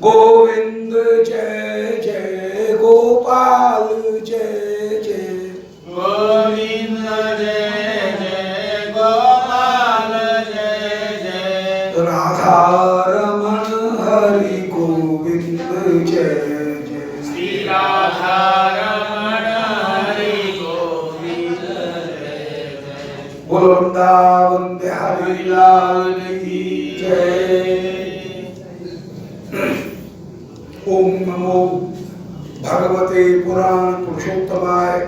गोविंद जय जय गोपाल जय जय गोविंद जय जय गोपाल जय जय राधा रमण हरि गोविंद जय जय श्री राधा रमण हरि गोविंद जय जय बोलो वृंदावन बिहारी लाल की जय। ओम नमो भगवते पुराण पुरुषोत्तमाय।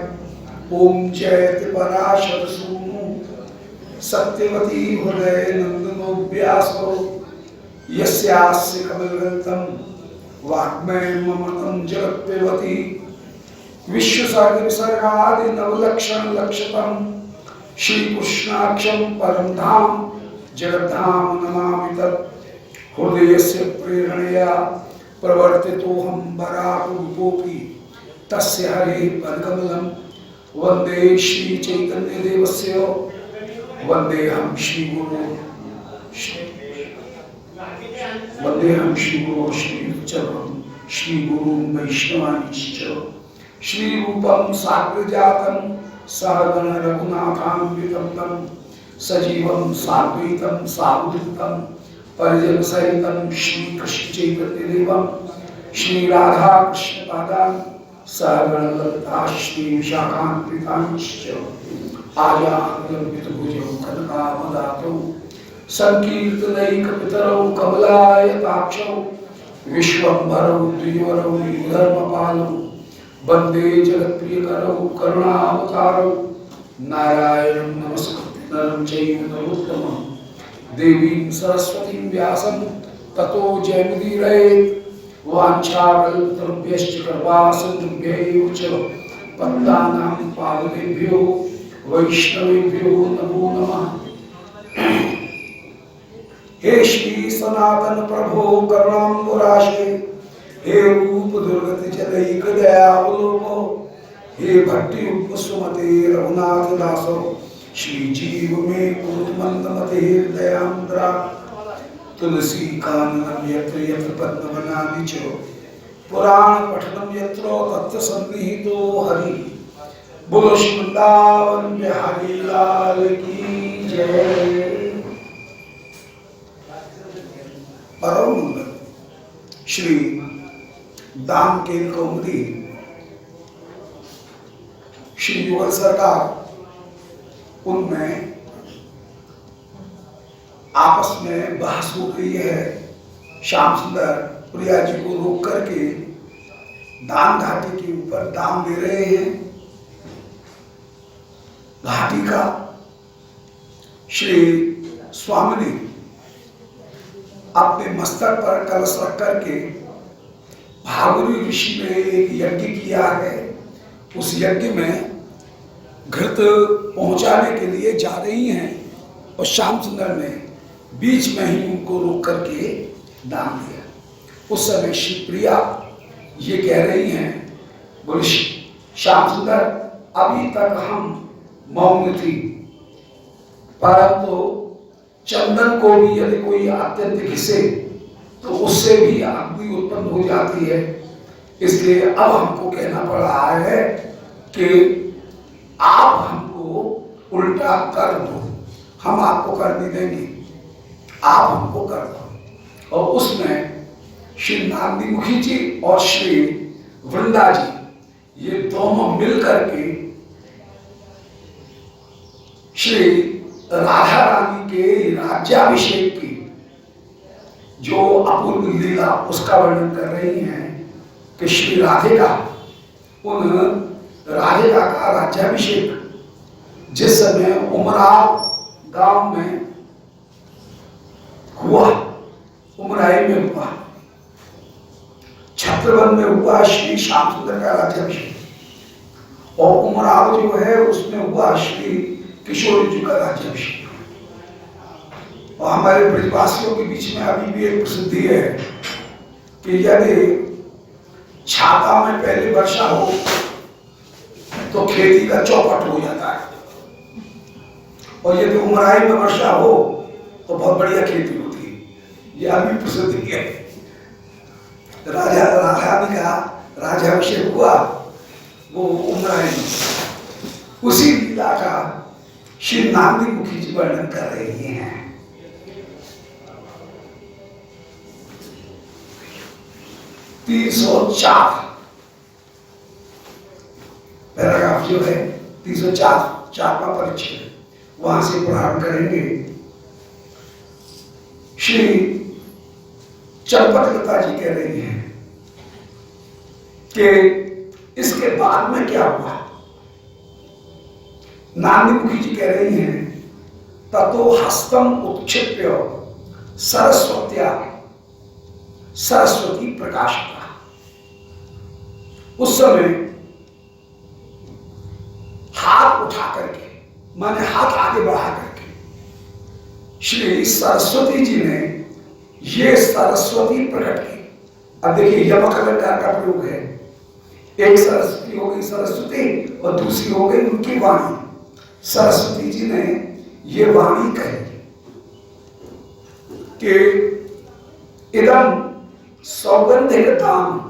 ओम जयति पराशर सूनु सत्यवती हृदय नंदनो व्यासो यस्यास्य कमलगल्तम वाग्मय ममतं जगत्पेवती विश्वसर्ग विसर्गादि नवलक्षण लक्षतम श्री कृष्णाक्षम परम धाम जगद्धाम नमामि तत् हृदयस्य प्रेरणया प्रवर्तितोऽहं वराहरूपोऽपि तस्य हरेः पदकमलं वन्दे श्री चैतन्यदेवस्य वन्देऽहं श्रीगुरो श्रीचरणं श्रीगुरुं वैष्णवांश्च श्रीरूपं साग्रजातं सहगण रघुनाथान्वितं तं सजीवं साद्वैतं सावधूतं परिजन सहितं श्री कृष्ण चैतन्य देवं श्री राधा कृष्ण पादान सहगण ललिता श्री विशाखान्वितांश्च आजानुलंबित भुजौ कनकावदातौ संकीर्तनैकपितरौ कमलायताक्षौ विश्वम्भरौ द्विजवरौ धर्मपालौ वन्दे जगत्प्रियकरौ करुणावतारौ नारायणं नमस्कृत्य नरं चैव नरोत्तमम् देवीं सरस्वतीं व्यासं ततो जयमुदीरयेत् वाञ्छाकल्पतरुभ्यश्च कृपासिन्धुभ्यैव च पतितानां पावनेभ्यो वैष्णवेभ्यो नमो नमः। हे श्री सनातन प्रभो करुणाम्बुराशे हे रूप दुर्गति जनैक दयावलोको हे भट्टी उपसुमते रघुनाथ दासो श्री जीव में पूर्णमंदमते दयांद्रा तुलसी काननम यत्र यत्र पद्मवनानि च पुराण पठनम यत्र तत्र सन्निहितो हरि। बोलो वृंदावन बिहारी लाल की जय। परम मंगल श्री दाम के कौमुदी श्री युगल सरकार उनमें आपस में बहस हो रही है। श्याम सुंदर प्रिया जी को रोक करके दान घाटी के ऊपर दान दे रहे हैं। घाटी का श्री स्वामी ने अपने मस्तक पर कलश रख करके भागुरी ऋषि ने एक यज्ञ किया है। उस यज्ञ में घृत पहुंचाने के लिए जा रही हैं और श्याम सुंदर ने बीच में ही उनको रोक करके दान दिया। उस समय श्री प्रिया ये कह रही हैं, बोले श्याम सुंदर अभी तक हम मौन थी, परंतु चंदन को भी यदि कोई अत्यंत घिसे तो उससे भी अग्नि उत्पन्न हो जाती है। इसलिए अब हमको कहना पड़ रहा है कि आप हमको उल्टा कर दो, हम आपको कर नहीं देंगे, आप हमको कर दो। और उसमें श्री नारदी मुखी जी और श्री वृंदा जी ये दोनों मिल करके श्री राधा रानी के राज्याभिषेक की जो अपूर्व लीला उसका वर्णन कर रही हैं कि श्री राधिका का राज्याभिषेक जिस समय उमराव गांव में हुआ, उमराई में हुआ, छत्रवन में हुआ श्री श्याम सुंदर का राज्याभिषेक, और उमराव जो है उसमें हुआ श्री किशोर जी का राज्याभिषेक। और हमारे ब्रजवासियों के बीच में अभी भी एक प्रसिद्धि है कि यदि छाता में पहले वर्षा हो तो खेती का चौपट हो जाता है, और यदि उमराई में वर्षा हो तो बहुत बढ़िया खेती होती है। यह अभी प्रसिद्धि है। राजा राधारानी का राज्याभिषेक हुआ वो उमराई में, उसी लीला का श्री नांदी मुखी जी वर्णन कर रही हैं। पैराग्राफ जो है 304 परिच्छेद, वहां से प्रारंभ करेंगे। श्री चंपकलता जी कह रही हैं कि इसके बाद में क्या हुआ। नांदीमुखी जी कह रही हैं ततो हस्तम उत्क्षिप्य सरस्वत्या सरस्वती प्रकाशता। उस समय हाथ उठा करके, माने हाथ आगे बढ़ा करके श्री सरस्वती जी ने ये सरस्वती प्रकट की। अब देखिए यमक अलंकार का प्रयोग है। एक सरस्वती हो गई सरस्वती और दूसरी हो गई उनकी वाणी। सरस्वती जी ने ये वाणी कही कि इदम सौगंधिक दाम,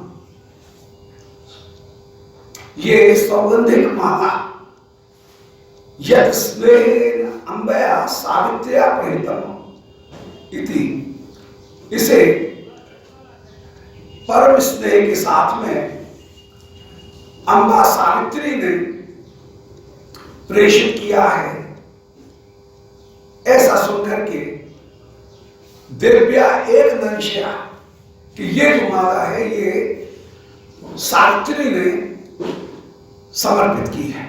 ये सौगंधिक माला यद स्नेह अंबया सावित्र्या परितम इति, इसे परम स्नेह के साथ में अंबा सावित्री ने प्रेषित किया है। ऐसा सुनकर के दिव्या एक नंशिया कि ये जो माला है ये सावित्री ने समर्पित की है।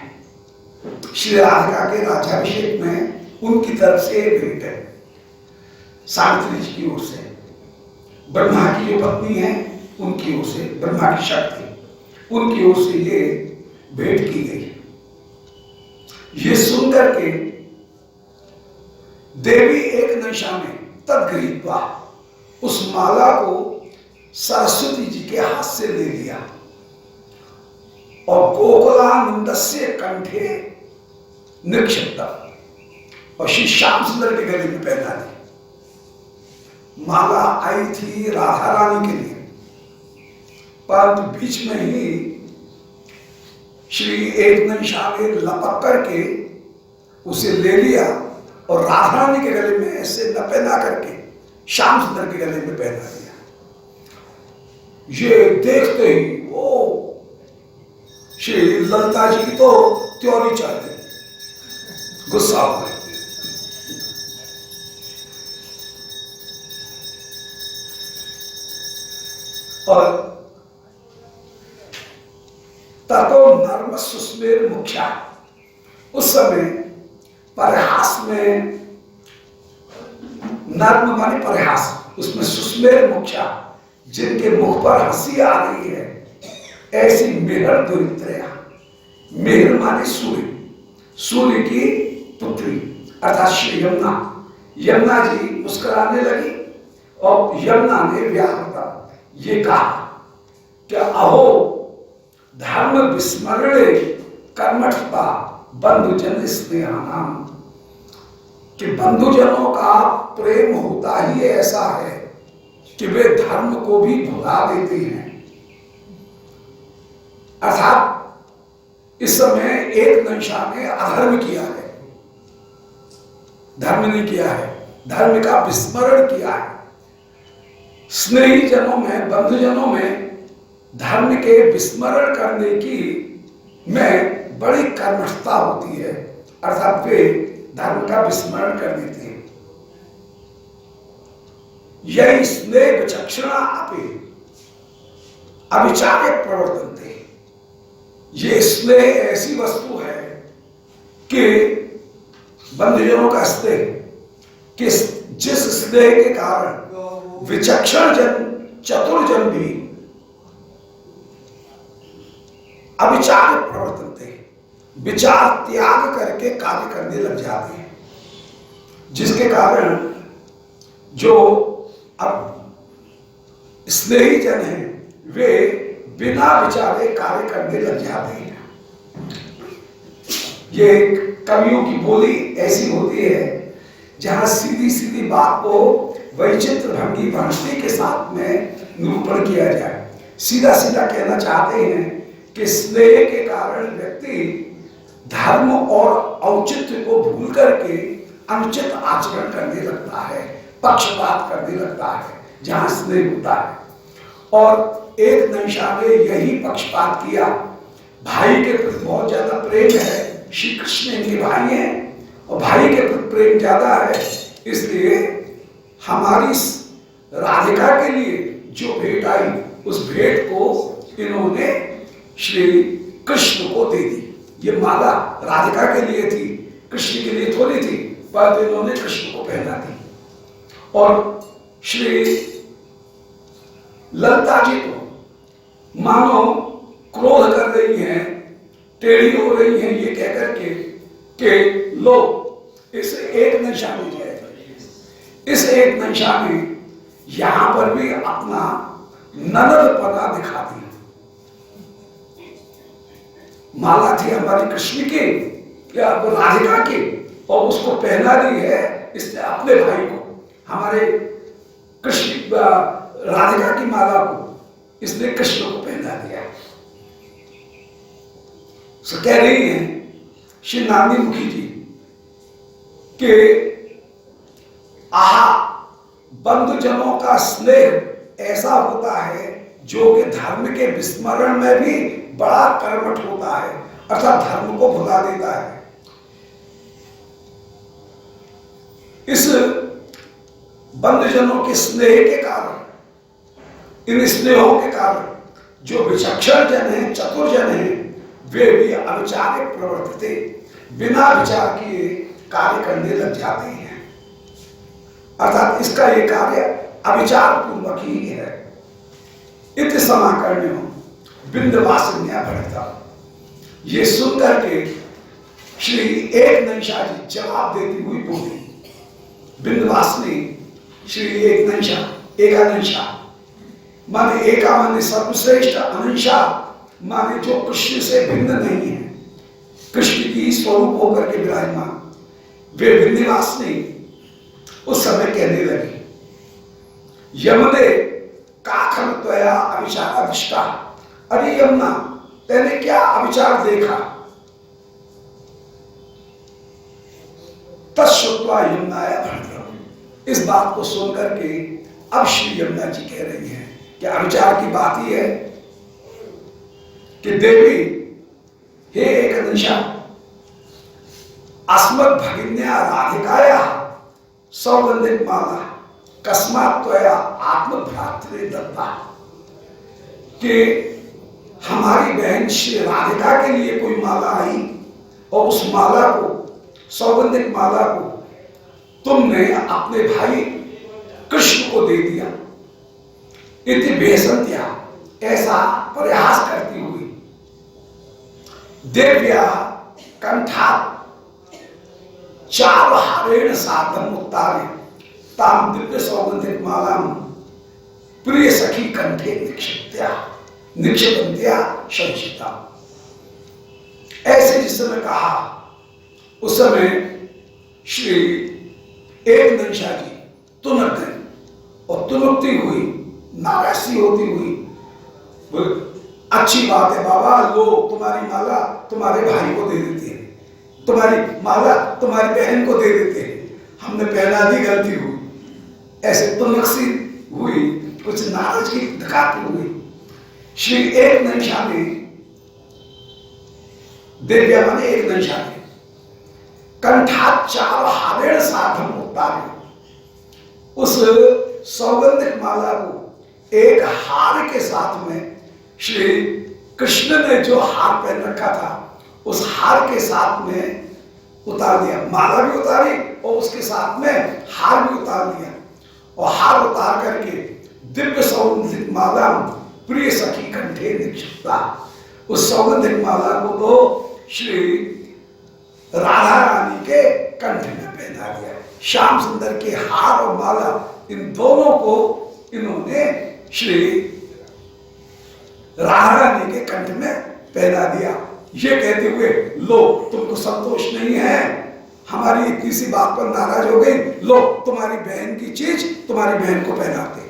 श्री राधिका के राज्याभिषेक में उनकी तरफ से भेंट है सावित्री जी की ओर से। ब्रह्मा की जो पत्नी है उनकी ओर से, ब्रह्मा की शक्ति, उनकी ओर से ये भेंट की गई। ये सुनकर के देवी एक निशा में तद्गृहीत्वा उस माला को सरस्वती जी के हाथ से ले लिया और गोकुलानंदस्य कंठे निक्षिप्त और श्री श्याम सुंदर के गले में पहना दी। माला आई थी राधा रानी के लिए, परंतु बीच में ही श्री एक निशा ने लपक करके उसे ले लिया और राधा रानी के गले में ऐसे न पहना करके श्याम सुंदर के गले में पहना दिया। ये देखते ही वो श्री ललिता जी की तो त्योरी चढ़ गई, गुस्सा हो गई। और ततो नर्म सुस्मेर मुख्या, उस समय परिहास में, नर्म माने परिहास, उसमें सुस्मेर मुख्या जिनके मुख पर हंसी आ रही है, ऐसी मेहर दुरित्रया, मेहर माने सूर्य, सूर्य की पुत्री अर्थात श्री यमुना। यमुना जी मुस्कुराने लगी और यमुना ने व्याहता ये कहा कि अहो धर्म विस्मरणे कर्मठता बंधुजन स्नेहानाम, कि बंधुजनों का प्रेम होता ही ऐसा है कि वे धर्म को भी भुला देते हैं। अर्थात इस समय एक नंशा ने अधर्म किया है, धर्म नहीं किया है, धर्म का विस्मरण किया है। स्नेही जनों में, बंधुजनों में धर्म के विस्मरण करने की में बड़ी कर्मठता होती है, अर्थात वे धर्म का विस्मरण कर देते हैं। यही स्नेह विचक्षणा अपे अविचारे प्रवर्तन थे। ये स्नेह ऐसी वस्तु है कि बंधुजनों का स्नेह, कि जिस स्नेह के कारण विचक्षण जन, चतुर जन भी अविचार प्रवर्तन थे, विचार त्याग करके कार्य करने लग जाते हैं, जिसके कारण जो अब स्नेही जन हैं वे बिना विचारे कार्य करने लग जाते हैं। ये एक कवियों की बोली ऐसी होती है जहां सीधी सीधी बात को वैचित्र भंगी भंगी के साथ में निरूपण किया जाए। सीधा सीधा कहना चाहते हैं कि स्नेह के कारण व्यक्ति धर्म और औचित्य को भूल करके अनुचित आचरण करने लगता है, पक्षपात करने लगता है जहां स्नेह होता है। और एक नंशा ने यही पक्षपात किया। भाई के प्रति बहुत ज्यादा प्रेम है, श्री कृष्ण इनके भाई हैं और भाई के प्रति प्रेम ज्यादा है, इसलिए हमारी राधिका के लिए जो भेंट आई उस भेंट को इन्होंने श्री कृष्ण को दे दी। ये माला राधिका के लिए थी, कृष्ण के लिए थोड़ी थी, पर इन्होंने कृष्ण को पहना दी। और श्री ललिता जी को मानो क्रोध कर रही हैं, टेढ़ी हो रही हैं ये कहकर के कि लो इस एक नशा में जाए। इस एक नशा में यहां पर भी अपना ननदपना दिखा दी। माला थी हमारी कृष्ण की या राधिका की और उसको पहना दी है इसने अपने भाई को, हमारे कृष्ण राधिका की माला को इसने कृष्ण को पहना दिया। सो कह रही है श्री नानी मुखी जी कि आहा बंधुजनों का स्नेह ऐसा होता है जो कि धर्म के विस्मरण में भी बड़ा कर्मठ होता है, अर्थात धर्म को भुला देता है। इस बंधुजनों के स्नेह के कारण, इन स्नेहों के कारण जो विचक्षण जन है, चतुर जन है, वे भी अविचार्य प्रवृत्ति बिना विचार किए कार्य करने लग जाते हैं। अर्थात इसका ये कार्य अविचार पूर्वक ही है। इत समाकर्ण्यो बिंदवासिन्या भरता। ये सुनकर के श्री एक नंशा जी जवाब देती हुई बोली। बिंदवासिनी श्री एक नंशा, एकानंशा माने एका माने सर्वश्रेष्ठ, अनंशा माने जो कृष्ण से भिन्न नहीं है, कृष्ण की स्वरूप होकर के विराजमान, वे बिंदवासिनी उस समय कहने लगी यमने काखल त्वया अविचार अविष्टा। अरे यमुना तेने क्या अविचार देखा? तत्श्रुत्वा यमुनाया भरत। इस बात को सुनकर के अब श्री यमुना जी कह रही हैं कि अविचार की बात ही है कि देवी हे एक निशा अस्मत् भगिन्या राधिकाया सौगंधिक माला कस्मात् त्वया आत्मभ्रातृ दत्ता। कि हमारी बहन श्री राधिका के लिए कोई माला आई और उस माला को, सौगंधिक माला को तुमने अपने भाई कृष्ण को दे दिया। इति बेसंत्या, ऐसा प्रयास करती हुई देव्या कंठा चार हारेण साधन उत्तारे ताम दिव्य सौगंधिक मालाम प्रिय सखी कंठे निक्षिप्त्या संचिता। ऐसे जिस समय कहा उस समय श्री एक नंशा जी तुनक गए और तुनकती हुई, नारासी होती हुई बोले अच्छी बात है बाबा, लो तुम्हारी माला तुम्हारे भाई को दे देते हैं, तुम्हारी माला तुम्हारी बहन को दे देते हैं, हमने पहना दी, गलती हुई। ऐसे तुनकसी हुई, कुछ नाराजगी दिखाती हुई श्री एक नंशा ने, देव्या माने एक नंशा ने कंठाचार हारेण साधन उतारे, उस सौगंधिक माला को एक हार के साथ में श्री कृष्ण ने जो हार पहन रखा था उस हार के साथ में उतार दिया। माला भी उतारी और उसके साथ में हार भी उतार दिया और हार उतार करके दिव्य सौगंधिक माला प्रिय सखी कंठे निक्षिप्ता। उस सौगंधिक माला को तो श्री राधा रानी के कंठ में पहना दिया। श्याम सुंदर के हार और माला, इन दोनों को इन्होंने श्री राधा रानी के कंठ में पहना दिया। ये कहते हुए लो तुमको संतोष नहीं है, हमारी इतनी सी बात पर नाराज हो गई, लो तुम्हारी बहन की चीज तुम्हारी बहन को पहनाते,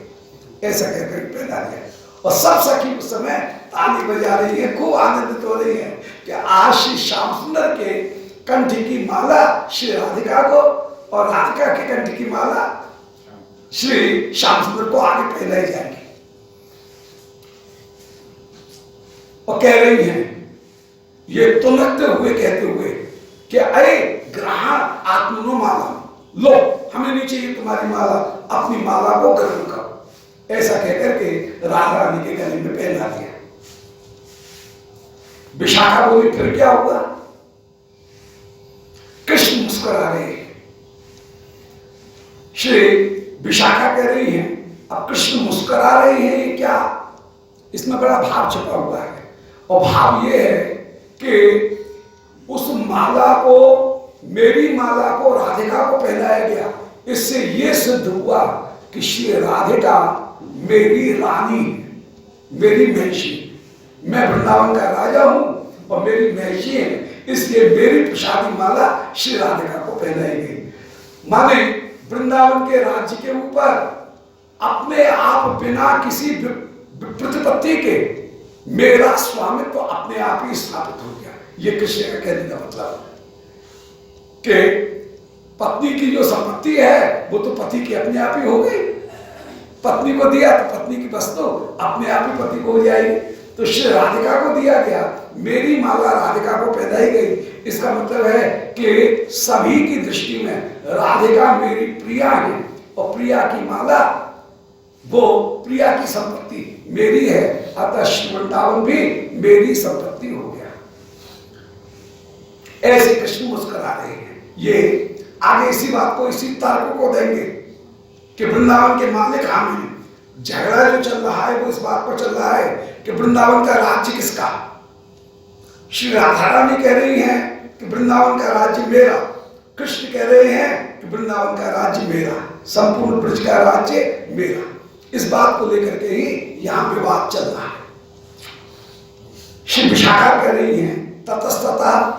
ऐसा कहकर पहना दिया। और सब सखी उस समय ताली बजा रही है, खूब आनंदित हो रही है कि आज श्री श्याम सुंदर के कंठ की माला श्री राधिका को और राधिका के कंठ की माला श्री श्याम सुंदर को आगे पहनाई जाएगी। और कह रही हैं ये तुनकते हुए कहते हुए कि अरे ग्रहण आत्मनो माला, लो हमें नहीं चाहिए तुम्हारी माला, अपनी माला को ग्रहण करो, ऐसा कहकर के राधा रानी के गले में पहना दिया। विशाखा बोली फिर क्या हुआ? कृष्ण मुस्कुरा रहे हैं। श्री विशाखा कह रही हैं अब कृष्ण मुस्कुरा रहे हैं, ये क्या? इसमें बड़ा भाव छुपा हुआ है। और भाव ये है कि उस माला को, मेरी माला को राधिका को पहनाया गया, इससे ये सिद्ध हुआ कि श्री राधिका मेरी रानी, मेरी महर्षि, मैं वृंदावन का राजा हूं और मेरी महर्षि है, इसलिए मेरी प्रसादी माला श्री राधिका को पहनाई गई। माने वृंदावन के राज्य के ऊपर अपने आप बिना किसी प्रतिपत्ति के मेरा स्वामित्व तो अपने आप ही स्थापित हो गया। ये कृष्ण का कहने का मतलब कि पत्नी की जो संपत्ति है वो तो पति की अपने आप ही हो गई। पत्नी को दिया तो पत्नी की वस्तु अपने आप ही पति को हो जाएगी। तो श्री राधिका को दिया गया, मेरी माला राधिका को पहनाई गई। इसका मतलब है कि सभी की दृष्टि में राधिका मेरी प्रिया है और प्रिया की माला वो प्रिया की संपत्ति मेरी है, अतः श्री वृंदावन भी मेरी संपत्ति हो गया। ऐसे कृष्ण मुस्कुरा रहे हैं। ये आगे इसी बात को, इसी तर्क को देंगे कि वृंदावन के मालिक हम हैं। झगड़ा जो चल रहा है वो इस बात पर चल रहा है कि वृंदावन का राज्य किसका। श्री राधा रानी कह रही हैं कि वृंदावन का राज्य मेरा, कृष्ण कह रहे हैं कि वृंदावन का राज्य मेरा, संपूर्ण ब्रज का राज्य मेरा। इस बात को लेकर के ही यहां विवाद चल रहा है। श्री विशाखा कह रही हैं ततस्ततः,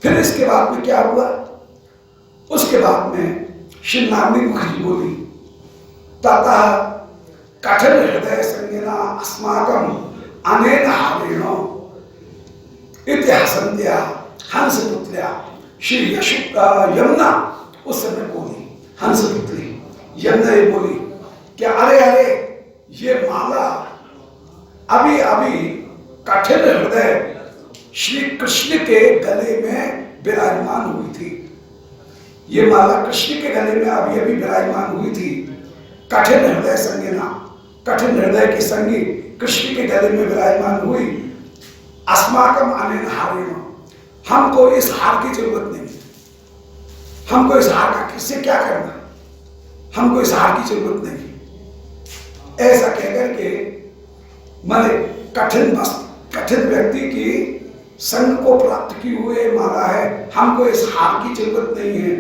फिर इसके बाद में क्या हुआ? उसके बाद में श्री नारदी मुखर्जी बोली ततः कठिन हृदय संज्ञा अस्माकम अनेन हारेणो इति हसन्त्या हंसपुत्र्या श्री यमुना उस समय बोली, हंसपुत्री यमुना ये बोली क्या अरे अरे ये माला अभी अभी कठिन हृदय श्री कृष्ण के गले में विराजमान हुई थी। ये माला कृष्ण के गले में अभी अभी विराजमान हुई थी। कठिन हृदय संज्ञा, कठिन हृदय की संगी कृष्ण के गले में विराजमान हुई। अस्माकम अनेन हारेण, हमको इस हार की जरूरत नहीं, हमको इस हार का किससे क्या करना, हमको इस हार की जरूरत नहीं। ऐसा कहकर के माने कठिन व्यक्ति की संग को प्राप्त की हुए माला है, हमको इस हार की जरूरत नहीं है।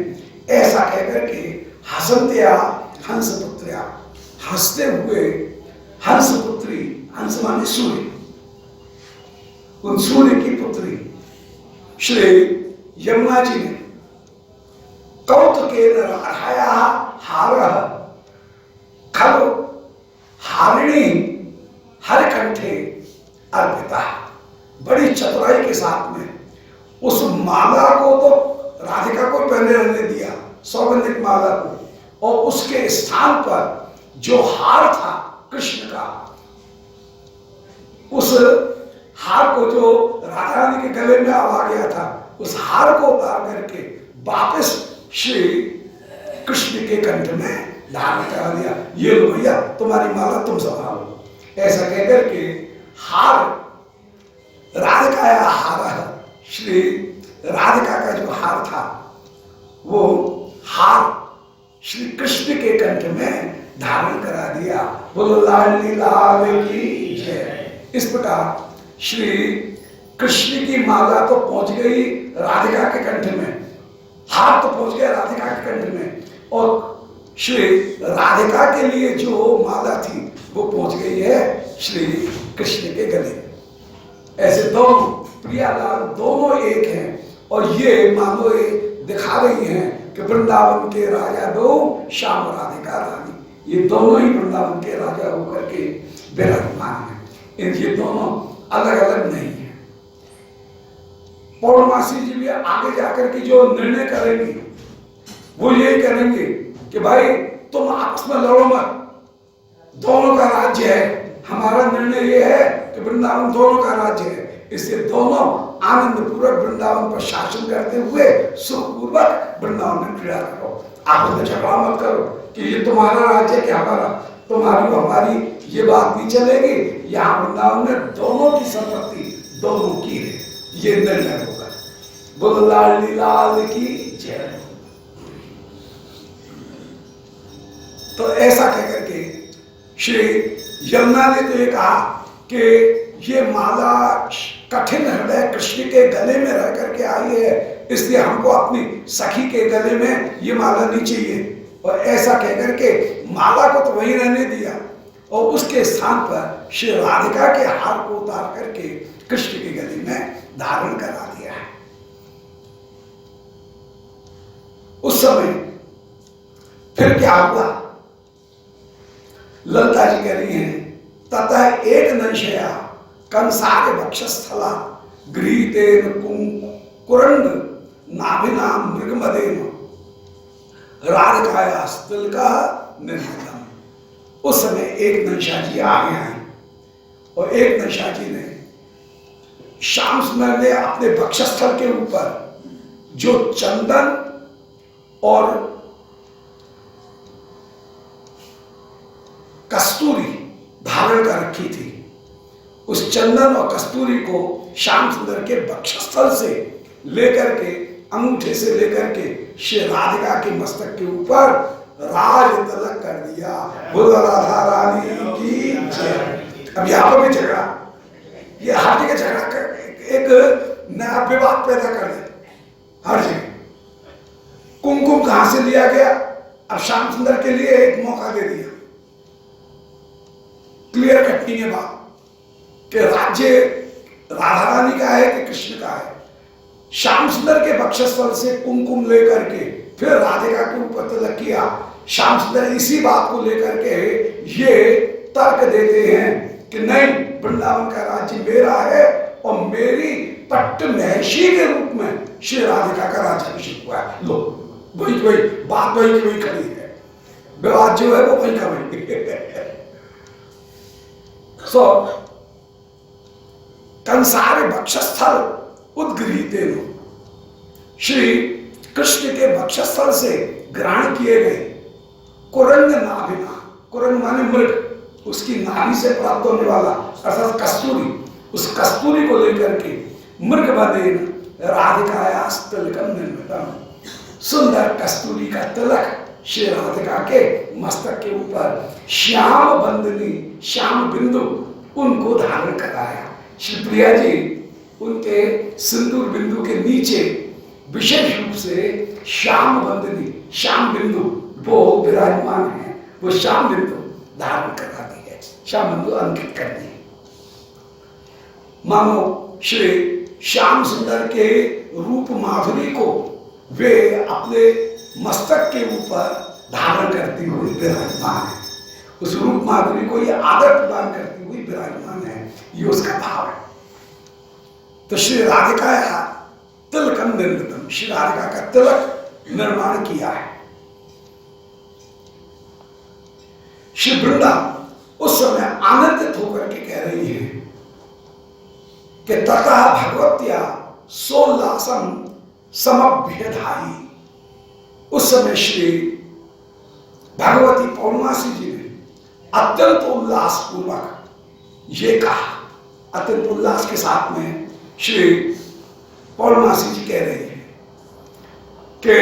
ऐसा कहकर के हसन्त्या हंसपुत्र्या, हंसते हुए हंसपुत्री, हंस माने सूर्य, उन सूर्य की पुत्री श्री यमुना जी ने कौतुकेन राधाया हारः खलु हारिणी हरकंठे अर्पिता, बड़ी चतुराई के साथ में उस माला को तो राधिका को पहने रहने दिया, सौगंधिक माला को, और उसके स्थान पर जो हार था कृष्ण का, उस हार को जो राधा रानी के गले में आ गया था, उस हार को उतार करके वापस श्री कृष्ण के कंठ में धारण करा दिया। ये लो भैया तुम्हारी माला तुम संभालो। ऐसा कहकर के हार राधिका या हार, श्री राधिका का जो हार था वो हार श्री कृष्ण के कंठ में धारण करा दिया। बोलो लाडली लाल की जय। इस प्रकार श्री कृष्ण की माला तो पहुंच गई राधिका के कंठ में, हार तो पहुंच गया राधिका के कंठ में, और श्री राधिका के लिए जो माला थी वो पहुंच गई है श्री कृष्ण के गले। ऐसे दोनों प्रियालाल दोनों एक हैं और ये मानो ये दिखा रही हैं कि वृंदावन के राजा दो, श्याम राधिका रानी, ये दोनों ही वृंदावन के राजा होकर के विराजमान हैं। ये दोनों अलग अलग नहीं है। पौर्णमासी जी भी आगे जाकर के जो निर्णय करेंगे वो यही करेंगे कि भाई तुम आपस में लड़ो मत, दोनों का राज्य है। हमारा निर्णय ये है कि वृंदावन दोनों का राज्य है, इसलिए दोनों आनंद पूर्वक वृंदावन पर शासन करते हुए सुखपूर्वक वृंदावन में क्रीड़ा करो। आपस में झगड़ा मत करो कि ये तुम्हारा राज्य क्या हमारा, तुम्हारी हमारी, ये बात नहीं चलेगी। यहाँ वृंदावन में दोनों की संपत्ति दोनों की है, ये निर्णय होगा। बोलो लाडली लाल की जय। तो ऐसा कहकर के श्री यमुना ने तो ये कहा कि ये माला कठिन हृदय कृष्ण के गले में रह करके आई है, इसलिए हमको अपनी सखी के गले में ये माला नहीं चाहिए। और ऐसा कहकर के माला को तो वहीं रहने दिया और उसके स्थान पर श्री राधिका के हार को उतार करके कृष्ण के गले में धारण करा दिया है। उस समय फिर क्या हुआ, ललिता जी कह रही हैं, ततः एक नंशया कंसार वक्षस्थला गृहीतेन कुरंड नाभिना मृगमदेन राधिकाया तिलका निर्मितम। उस समय एक नंशा जी आ गए हैं और एक नंशा जी ने श्याम सुंदर ने अपने वक्षस्थल के ऊपर जो चंदन और कस्तूरी धारण कर रखी थी, उस चंदन और कस्तूरी को श्याम सुंदर के वक्षस्थल से लेकर के, अंगूठे से लेकर के श्री राधिका के मस्तक के ऊपर राज तिलक कर दिया। बोलो राधा रानी की जय। अब यहाँ पर भी झगड़ा, ये हर जगह झगड़ा कर एक नया विवाद पैदा कर दे हर जगह। कुमकुम कहां से लिया गया, अब श्याम सुंदर के लिए एक मौका दे दिया, क्लियर कट नहीं है बात कि राज्य राधा रानी का है कि कृष्ण का है। श्याम सुंदर के वक्षस्थल से कुमकुम लेकर के फिर राधिका के ऊपर तिलक किया। श्याम सुंदर इसी बात को लेकर के ये तर्क देते हैं कि नहीं, वृंदावन का राज्य मेरा है और मेरी पट्ट महर्षि के रूप में श्री राधिका का राज्याभिषेक हुआ है। लो वही बात वही की वही खड़ी है, विवाद जो है वो वही का वही। सो कंसार वक्षस्थल उद्गृहीतेन, श्री कृष्ण के वक्षस्थल से ग्रहण किए गए कुरंग नाभिना, कुरंग माने मृग, उसकी नाभि से प्राप्त होने वाला अर्थात कस्तूरी, उस कस्तूरी को लेकर के मृग बदेन राधिकाया तिलकम निर्मितम, सुंदर कस्तूरी का तिलक श्री राधिका के मस्तक के ऊपर श्याम बंदनी, श्याम बिंदु उनको धारण कराया। श्री प्रिया जी उनके सिंदूर बिंदु के नीचे विशेष रूप से श्याम बंदनी, श्याम बिंदु वो विराजमान है, वो श्याम बिंदु धारण करा दी है, श्याम बिंदु अंकित कर दी। मानो श्री श्याम सुंदर के रूप माधुरी को वे अपने मस्तक के ऊपर धारण करती हुई विराजमान है, उस रूप माधुरी को ये आदर प्रदान करती हुई विराजमान है, ये उसका भाव है। तो श्री राधिका तिलकम निर्मितम, श्री राधिका का तिलक निर्माण किया है। श्री वृंदा उस समय आनंदित होकर के कह रही है कि तथा भगवत्या सोल्लासम समभ्यधाई। उस समय श्री भगवती पौर्णमासी जी ने अत्यंत उल्लास पूर्वक ये कहा, अत्यंत उल्लास के साथ में श्री पौर्णमासी जी कह रही है कि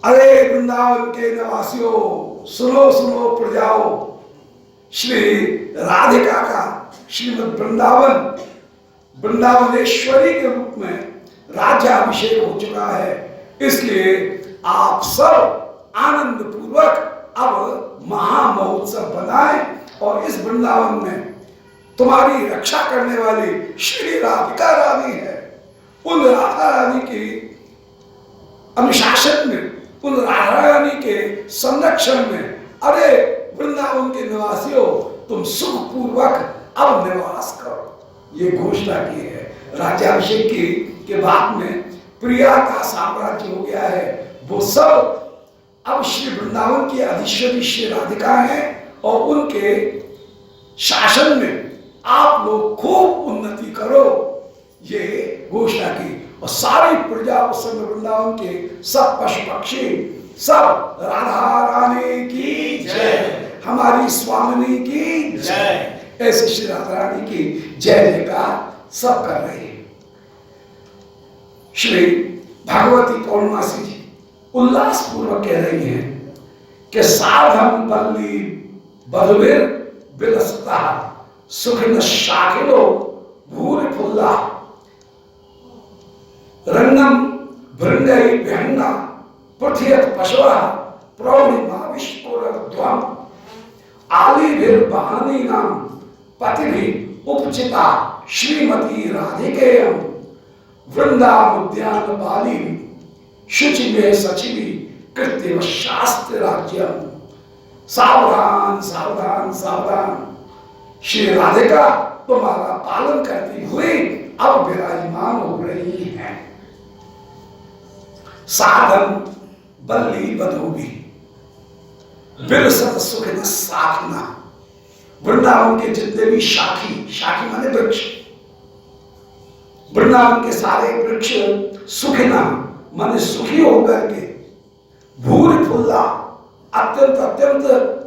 अरे वृंदावन के निवासियों, सुनो सुनो प्रजाओ, श्री राधिका का श्रीमद वृंदावन, वृंदावनेश्वरी के रूप में राज्याभिषेक हो चुका है, इसलिए आप सब आनंद पूर्वक अब महामहोत्सव बनाएं और इस वृंदावन में तुम्हारी रक्षा करने वाली श्री राधिका रानी है। उन राधा रानी के अनुशासन में, उन राधा रानी के संरक्षण में, अरे वृंदावन के निवासियों, तुम सुख पूर्वक अब निवास करो। ये घोषणा की है। राज्याभिषेक के बाद में प्रिया का साम्राज्य हो गया है। वो सब अब श्री वृंदावन की अधीश्वरी श्री राधिका है और उनके शासन में आप लोग खूब उन्नति करो, ये घोषणा की। और सारी प्रजा उस समय वृंदावन के सब पशु पक्षी सब राधा रानी की जय, हमारी स्वामिनी की जय, ऐसे श्री राधा रानी की जय जयकार सब कर रहे हैं। श्री भगवती पौर्णमासी जी उल्लास पूर्वक कह रही हैं कि साधन बल्ली बधुवीर विलसता सुखिन शाकिलो भूरि फुल्ला रंगम भृंगई विहंगा पृथ्यत पशवा प्रौढ़िमाविष्पुरध्वम आलिभिर बहानी नाम पतिभि उपचिता श्रीमती राधिकेयम वृंदावुद्यान बाली शुचि में सचिवी कृत्य शास्त्र राज्यम। सावधान सावधान सावधान, श्री राधिका तुम्हारा पालन करती हुई अब विराजमान हो रही हैं। साधन बल्ली बधूबी विलसत सुखिन साखना, वृंदावन के जितने भी शाखी, शाखी माने वृक्ष, वृंदावन के सारे वृक्ष सुखिना माने सुखी होकर के, भूरि फुल्ला अत्यंत अत्यंत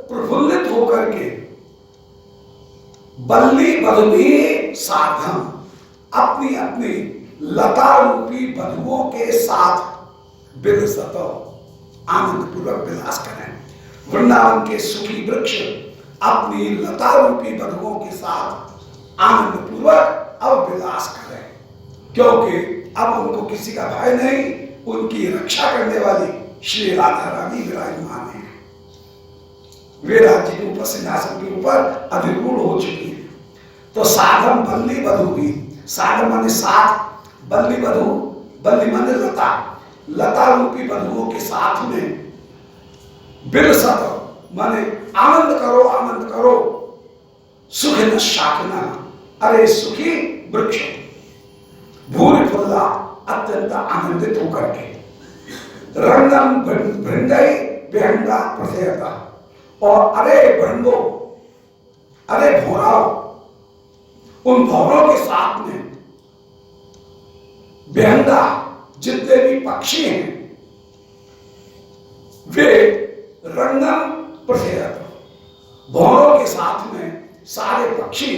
प्रफुल्लित होकर के, बल्ली बधुवी साधन अपनी अपनी लता रूपी बधुओं के साथ विलसत आनंद पूर्वक विलास करें। वृंदावन के सुखी वृक्ष अपनी लता रूपी बधुओं के साथ आनंद पूर्वक अब विलास करें, क्योंकि अब उनको किसी का भय नहीं, उनकी रक्षा करने वाली श्री राधा रानी विराजमान है। वे राज्य के ऊपर, सिंहासन के ऊपर अधिरूढ़ हो चुकी है। तो साधन बल्ली बधू भी, साधन माने साथ, बल्ली बधू, बल्ली माने लता, लता रूपी बधुओं के साथ में विलसत माने आनंद करो, आनंद करो। सुखिन शाखना, अरे सुखी वृक्ष, भूरि फुल्ला अत्यंत आनंदित होकर के, रंगम भृंगई विहंगा प्रथयता, और अरे भृंगो, अरे भौराओ, उन भौरों के साथ में विहंगा जितने भी पक्षी हैं वे रंगम प्रथयता, भौरों के साथ में सारे पक्षी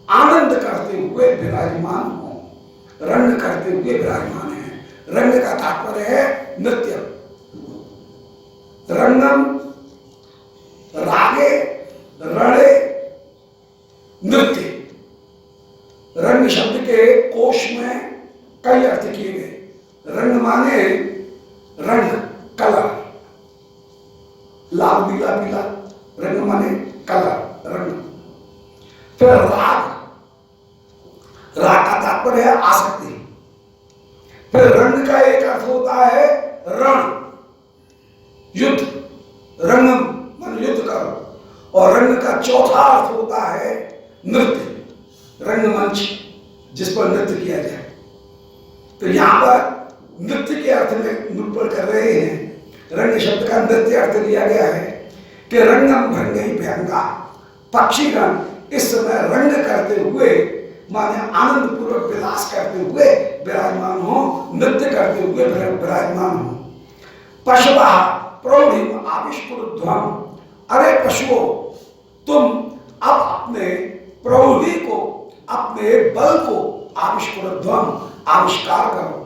आनंद करते हुए विराजमान हो, रंग करते हुए विराजमान है। रंग का तात्पर्य है नृत्य। रंगम रागे रणे नृत्य। रंग शब्द के कोश में कई अर्थ किए गए। रंग माने रंग, कलर, लाल पीला पीला, रंग माने कलर, रंग। फिर राग, राग का तात्पर्य है आसक्ति। फिर रंग का एक अर्थ होता है रण, युद्ध, रंगम मान युद्ध करो। और रंग का चौथा अर्थ होता है नृत्य, रंगमंच जिस पर नृत्य किया जाए। तो यहां पर नृत्य के अर्थ में निरूपण कर रहे हैं। रंग शब्द का नृत्य अर्थ लिया गया है कि रंगम भृंगई विहंगा, पक्षीगण इस समय रंग करते हुए माने आनंद पूर्वक विलास करते हुए विराजमान हो, नृत्य करते हुए विराजमान हो। पशुवा प्रौढ़िम आविष्पुरध्वम, अरे पशुओं, तुम अब अपने प्रौढ़ी को, अपने बल को आविष्पुरध्वम आविष्कार करो।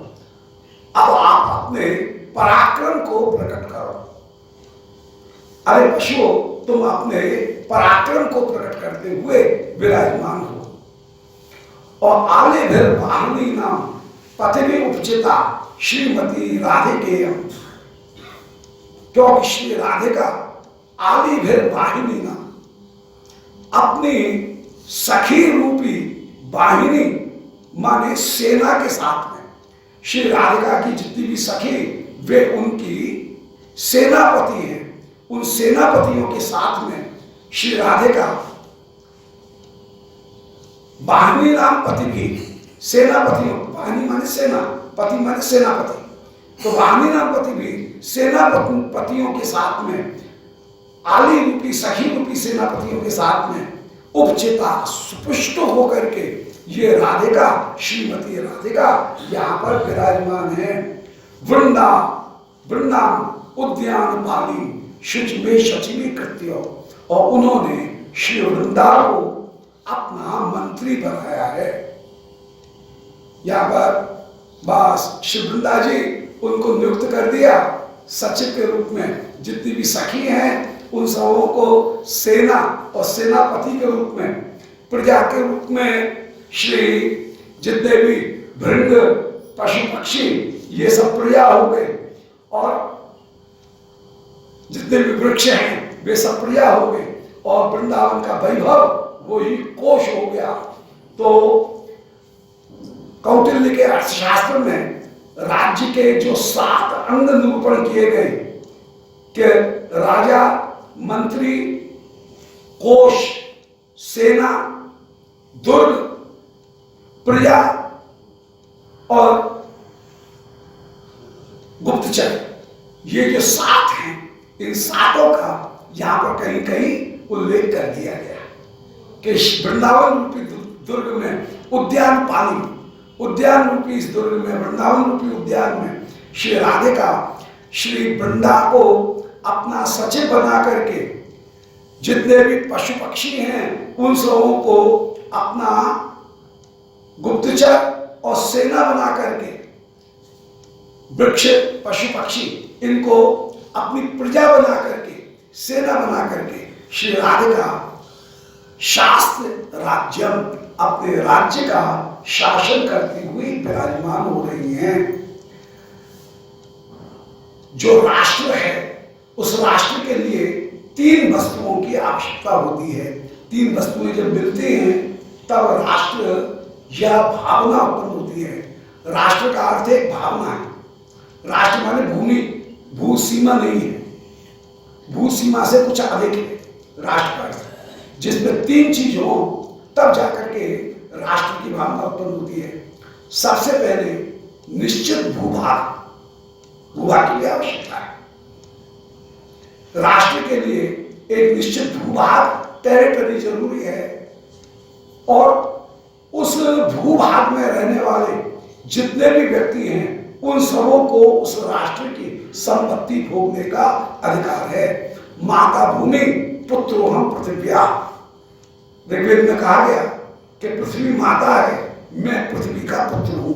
अब आप अपने पराक्रम को प्रकट करो। अरे पशुओं, तुम अपने पराक्रम को प्रकट करते हुए विराजमान हो। और आले भर वाहनी नाम पतिवी उपचिता श्रीमती राधिकेयम, क्योंकि श्री राधिका आली भर वाहिनी नाम अपनी सखी रूपी वाहिनी माने सेना के साथ में श्री राधिका की जितनी भी सखी वे उनकी सेनापति हैं। उन सेनापतियों के साथ में श्री राधिका वाहिनी नाम पति भी सेनापतियों, वाहिनी माने सेना, पति माने सेनापति, तो वाहिनी नाम पति भी सेनापतियों के साथ में आली रूपी सखी रूपी सेनापतियों के साथ में उपचिता सुपुष्ट होकर के ये राधिका श्रीमती राधिका यहाँ पर विराजमान है। वृंदावन उद्यान पाली शुच में शचिनी कृत्यो, और उन्होंने श्री वृंदावन को अपना मंत्री बनाया है। यहाँ पर बस श्री वृंदा जी उनको नियुक्त कर दिया सचिव के रूप में। जितनी भी सखी हैं उन सबों को सेना और सेनापति के रूप में, प्रजा के रूप में श्री जितने भी भृंग पशु पक्षी ये सब प्रजा हो गए, और जितने भी वृक्ष हैं वे सब प्रजा हो गए, और वृंदावन का वैभव वो ही कोश हो गया। तो कौटिल्य के अर्थशास्त्र में राज्य के जो 7 अंग निरूपण किए गए कि राजा, मंत्री, कोश, सेना, दुर्ग, प्रजा और गुप्तचर, ये जो 7 हैं, इन 7 का यहां पर कहीं कहीं उल्लेख कर दिया गया कि वृंदावन रूपी दुर्ग में उद्यान पाली, उद्यान रूपी इस दुर्ग में, वृंदावन रूपी उद्यान में श्री राधिका श्री वृंदा को अपना सचिव बना करके जितने भी पशु पक्षी हैं उन सबों को अपना गुप्तचर और सेना बना करके, वृक्ष पशु पक्षी इनको अपनी प्रजा बना करके, सेना बना करके श्री राधिका शास्त्र राज्यम अपने राज्य का शासन करती हुई विराजमान हो रही हैं। जो राष्ट्र है उस राष्ट्र के लिए 3 वस्तुओं की आवश्यकता होती है। 3 वस्तुएं जब मिलती हैं तब राष्ट्र या भावना उत्पन्न होती है। राष्ट्र का अर्थ एक भावना है। राष्ट्र माने भूमि, भू सीमा नहीं है, भू सीमा से कुछ अधिक है राष्ट्र का अर्थ, जिसमें 3 चीज हो तब जाकर के राष्ट्र की भावना उत्पन्न होती है। सबसे पहले निश्चित भूभाग, भूभाग की भी आवश्यकता है। राष्ट्र के लिए एक निश्चित भूभाग, टेरिटरी जरूरी है, और उस भूभाग में रहने वाले जितने भी व्यक्ति हैं उन सबों को उस राष्ट्र की संपत्ति भोगने का अधिकार है। माता भूमि पुत्रोहम पृथ्व्या, ऋग्वेद में कहा गया कि पृथ्वी माता है, मैं पृथ्वी का पुत्र हूं।